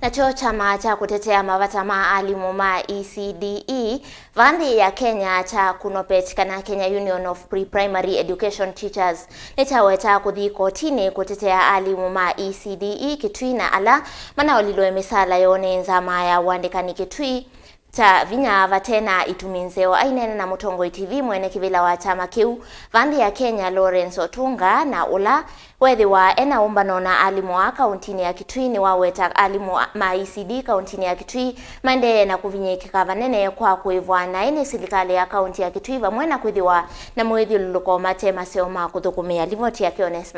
Nacho chama cha kutetea mavata ma Alimu ma ECDE vandi ya Kenya cha KUNOPPET kana Kenya Union of Pre-Primary Education Teachers nikyaweta Kuthi Kotini kutetea Alimu ma ECDE Kitui na ala manolilwe misaala yone nzama ya uandikani Kitui cha vinya vatena itumi nzeo aineena na Mutongoi TV mwenekivila wa chama kiu vandi ya Kenya Lawrence Otunga na ula wethiwa ena umbano na alimu wa kauntini ya Kitui niwaweta alimu ma ECDE kauntini ya Kitui mimaendeeye na kuvinyiika vanene kwa kuivwa na ine serikali ya kaunti ya Kitui vamwe na kuithiwa na mwithiuluko mate maseo ma kuthukumia livoti ya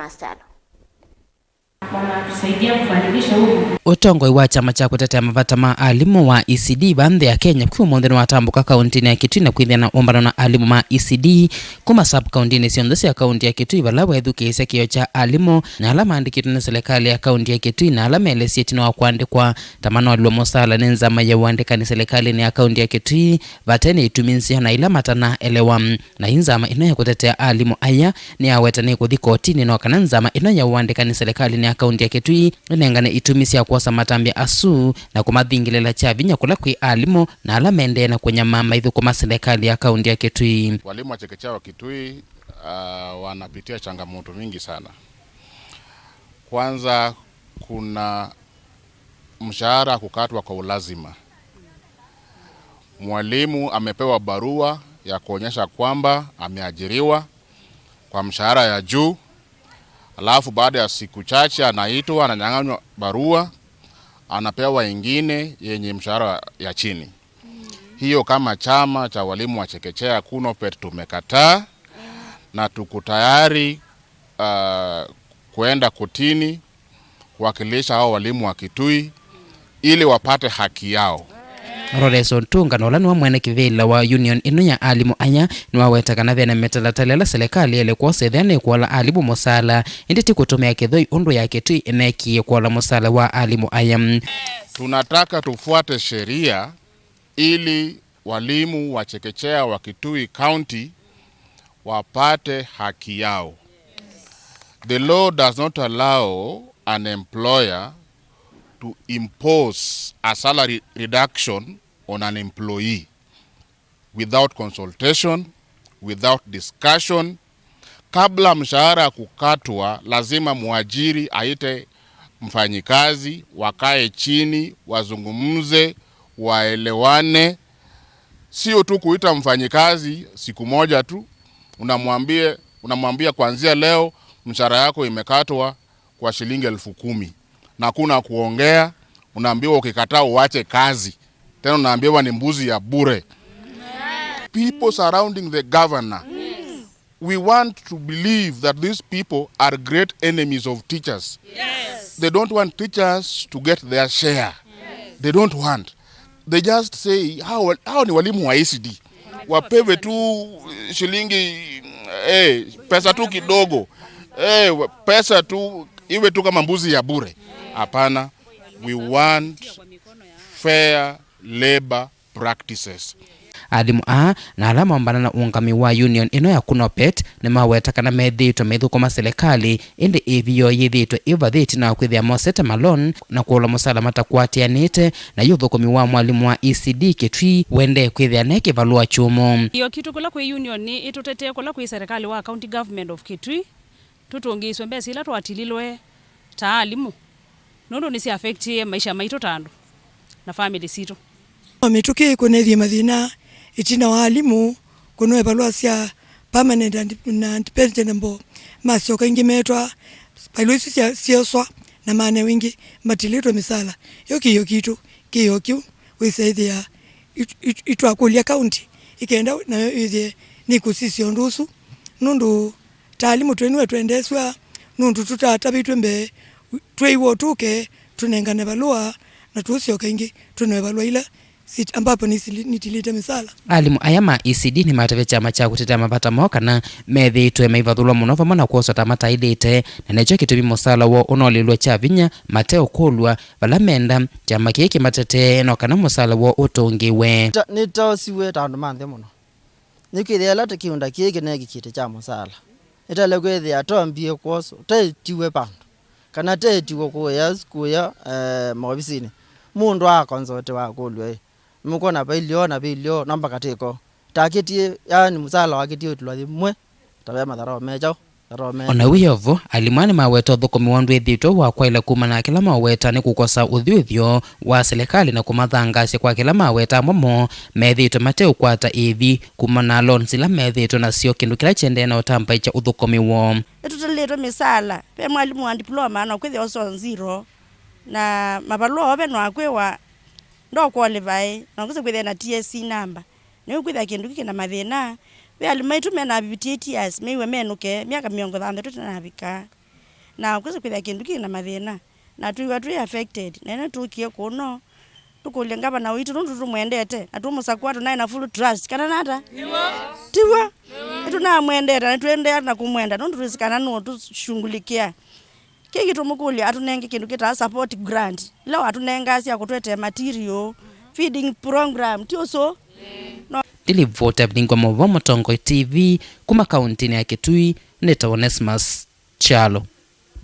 Musaala. Mutongoi wa chama cha kutetea mavata ma Alimu wa ECDE bandhi ya Kenya kwa mondheni watambuka kauntini ya Kitui na kuithia na umbano na Alimu ma ECDE kuma sub kauntini siondosi ya kaunti ya Kitui balawa edukisa kio cha Alimu na alama andikitu na serikali ya kaunti ya Kitui na alama elesi etino wa kuandikwa manolilwe Musaala nzama ya uandikani serikali ni ya kaunti ya Kitui vatena itumi nzeo na ila matana elewa na nzama ino ya kutetea Alimu aya ni aweta ni Kuthi Kotini no kana nzama ino ya uandikani serikali ni ya kaunti ya Kitui nengane itumisi ya kuosa matambia asu na kumathingilela cha vinya kula kwi Alimu na ala mendeeye na kunyama maithu kuma serikali ya kaunti ya Kitui. Walimu wa chekechea wa Kitui wanapitia changamoto mingi sana. Kwanza kuna mshahara kukatwa kwa ulazima. Mwalimu amepewa barua ya kuonyesha kwamba ameajiriwa kwa mshahara ya juu. Alafu baada ya siku chache anaitwa ananyang'anywa barua anapewa ingine yenye mshahara ya chini. Hiyo kama chama cha walimu wa chekechea KUNOPPET tumekataa na tuko tayari kuenda kotini kuwakilisha hao walimu wa Kitui ili wapate haki yao. Lawrence Otunga no lanu mwenekivila wa union ino ya Alimu aya niwaweta kana vene metalatalela serikali ele kwa sedhane kwa Alimu Musaala inditi kutumia kithoi undu ya Kitui eneki kwa Musaala wa Alimu aya. Tunataka tufuate sheria ili walimu wa chekechea wa Kitui County wapate haki yao. The law does not allow an employer to impose a salary reduction on an employee without consultation, without discussion. Kabla mshahara kukatwa, lazima muajiri aite mfanyikazi, wakae chini, wazungumze, waelewane. Sio tu kuita mfanyikazi siku moja tu, unamwambia kuanzia leo mshahara yako imekatwa kwa shilingi 10,000. Na kuna kuongea, unaambiwa ukikataa uache kazi. Tena unaambiwa ni mbuzi ya bure. People surrounding the governor. We want to believe that these people are great enemies of teachers. They don't want teachers to get their share. They don't want. They just say, how ni walimu wa ECD? Wapewe tu shilingi, pesa tu kidogo. Pesa tu, iwe tu kama mbuzi ya bure. Hapana, we want fair labor practices. Alimu na alama umbana na ungami wa union ino ya KUNOPPET nimaweta kana medhito medhu kuma serikali indi ivyo yithito ivathiti na kwithia moseta malon na kuola Musaala matakwatianite na yuthukumi wa mwalimu wa ECDE Kitui wende kwithia neki valua chumo. Iyo kitu kula kwi union ni itutetee kula kwi serikali wa county government of Kitui tutungiswe mbesi ila twatililwe ta Alimu nondo nisi affectie maisha maitu tando na family sito. Mituki kunethi mathina itina wa Alimu kuno evalua sia permanent and independent mbo masoka ingi metwa pailusi sioswa na mane wingi matilitwe misaala yoki kitu kiyo wisaidia itwa kulia county ikenda na yithie ni kusisi ondusu nundu ta Alimu twenwe twendeswa nundu tutatabitwe mbe tweiwo tuke tunengane valua na tusioka ingi tunevalua ila ambapo nitilite misaala. Alimu aya ma ECDE ni matave chama cha kutetea mavata moka na methitwe maivathulwa muno vamwe na kuosota matailite na necho kitumi Musaala wo unolilwe cha vinya mateo Kuolwa vala menda chama kiki matetee no kana Musaala wo utungiwe. Nitosiwe tandu manthe muno. Nikithia la tukiunda kiki negi kite cha Musaala. Itale kwithia tombie kwoso taitiwe pandu kana taitiwe kuya maofisini mundu akonzote wa kulwe mukona bailio namba katiko takiti yani Musaala wakiti utulwa mwe tabe matharo mejo ona wiyovo alimani maweta thukumi wandu ethitwe wa kwaila Kumana kila maweta ni kukosa uthiuthio wa serikali na kumathangasya kwa kila maweta momo methitwe mateu kwata ithi Kumana loans ila methitwe nasio kindu kila chende na utambaicha uthukumi wo etutelitwe misaala pe mwalimu wa diploma na kwithi oso nziro na mabalua obe no akwewa ndo qualify na kuze kwithia na TSC number ni kwithia kindu kina mathina we alimaitu mena BBT years mewe menuke miaka 30 na bika na kuze kwithia kindu kina mathina na tuiwa tu affected nene tukie kuno tukulenga bana witu ndu mwendete na tumusakwa tu na full trust kana nata tiwa tuna mwendete na tuende na kumwenda ndu tusikana no tushungulikia kiki tumukuli atunenge kindu kita support grant leo atunenga asia kutwete material feeding program tioso no Ilivota bingwa mwa Mutongoi TV kuma kauntini ya Kitui neta Onesmus Chalo.